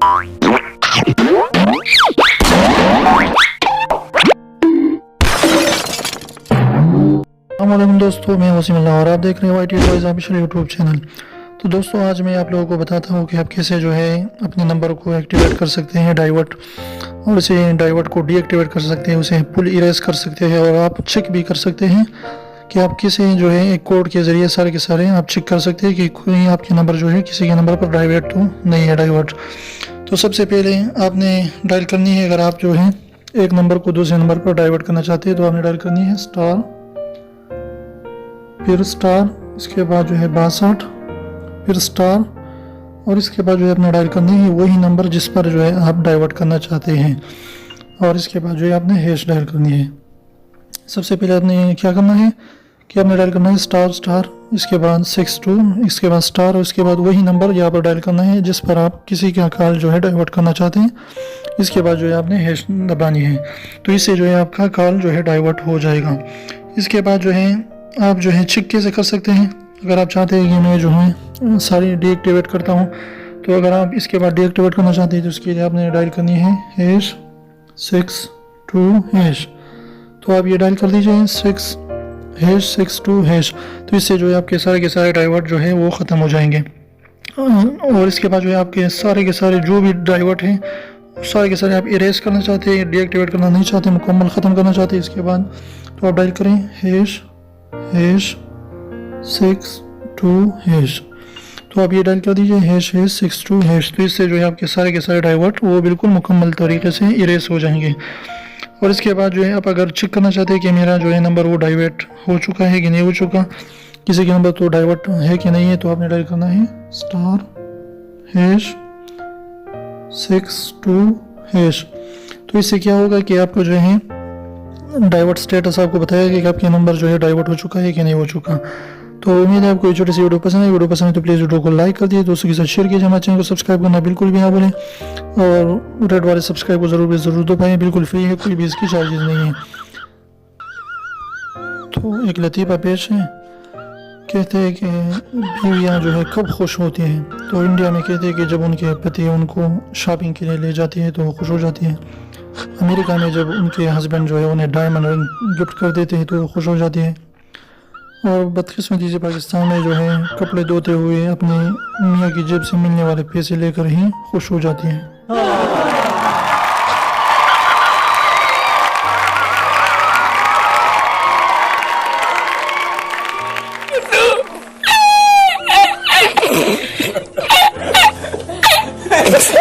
अस्सलामुअलैकुम दोस्तों, मैं वसीम अल्लाह और आप देख रहे हैं YT toys official YouTube channel. तो दोस्तों, आज मैं आप लोगों को बताता हूँ कि आप कैसे जो है अपने नंबर को एक्टिवेट कर सकते हैं डाइवर्ट, और इसे डाइवर्ट को डीएक्टिवेट कर सकते हैं, उसे फुल इरेज कर सकते हैं, और आप चेक भी कर सकते हैं कि आप किसी जो है एक कोड के ज़रिए सारे के सारे आप चेक कर सकते हैं कि कोई आपके नंबर जो है किसी के नंबर पर डाइवर्ट तो नहीं है डाइवर्ट। तो सबसे पहले आपने डायल करनी है, अगर आप जो है एक नंबर को दूसरे नंबर पर डाइवर्ट करना चाहते हैं तो आपने डायल करनी है स्टार, फिर स्टार, इसके बाद जो है 62, फिर स्टार, और इसके बाद जो है अपना डायल करनी है वही नंबर जिस पर जो है आप डाइवर्ट करना चाहते हैं, और इसके बाद जो है आपने हैश डायल करनी है। सबसे पहले आपने क्या करना है कि आपने डायल करना है स्टार स्टार, इसके बाद 62, इसके बाद स्टार, और इसके बाद वही नंबर यहाँ पर डायल करना है जिस पर आप किसी का कॉल जो है डाइवर्ट करना चाहते हैं। इसके बाद जो है आपने हैश दबानी है, तो इससे जो है आपका कॉल जो है डाइवर्ट हो जाएगा। इसके बाद जो है आप जो है चेक कैसे कर सकते हैं, अगर आप चाहते हैं कि मैं जो है सारी डीएक्टिवेट करता हूं, तो अगर आप इसके बाद डीएक्टिवेट करना चाहते हैं तो उसके लिए आपने डायल करनी है हैश 62 हैश। तो आप ये डायल कर दीजिए 62 हैश, तो इससे जो है आपके सारे के सारे डाइवर्ट जो है वो ख़त्म हो जाएंगे। और इसके बाद जो है आपके सारे के सारे जो भी डाइवर्ट हैं सारे के सारे आप इरेज करना चाहते हैं, डीएक्टिवेट करना नहीं चाहते, मुकम्मल ख़त्म करना चाहते हैं, इसके बाद तो आप डायल करें हैश 62 हैश। तो आप ये डायल कर दीजिए हैश 62 हैश, तो इससे जो है आपके सारे के सारे डाइवर्ट वो बिल्कुल मुकम्मल तरीके से इरेज हो जाएंगे। और इसके बाद जो है आप अगर चेक करना चाहते हैं कि मेरा जो है नंबर वो डाइवर्ट हो चुका है कि नहीं हो चुका, किसी के नंबर तो डाइवर्ट है कि नहीं है, तो आपने डायल करना है स्टार हैश 62 हैश। तो इससे क्या होगा कि आपको जो है डाइवर्ट स्टेटस आपको बताएगा कि आपके नंबर जो है डाइवर्ट हो चुका है कि नहीं हो चुका। तो उम्मीद है आपको ये छोटी सी वीडियो पसंद है। वीडियो पसंद है तो प्लीज़ वीडियो को लाइक कर दिए, दोस्तों के साथ शेयर कीजिए, हमारे चैनल को सब्सक्राइब करना बिल्कुल भी ना भूलें, और रेड वाले सब्सक्राइब को ज़रूर दबाएं, बिल्कुल फ्री है, कोई भी इसकी चार्जेस नहीं है। तो एक लतीफ़ा पेश है, कहते हैं कि बीवियाँ जो है कब खुश होती हैं, तो इंडिया में कहते हैं कि जब उनके पति उनको शॉपिंग के लिए ले जाती है तो वो खुश हो जाती है। अमेरिका में जब उनके हस्बैंड जो है उन्हें डायमंड रिंग गिफ्ट कर देते हैं तो वो खुश हो जाती है। और बदकिस्मती से पाकिस्तान में जो है कपड़े धोते हुए अपने मियाँ की जेब से मिलने वाले पैसे लेकर ही खुश हो जाती है।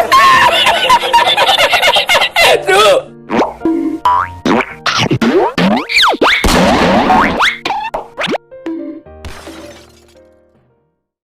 No!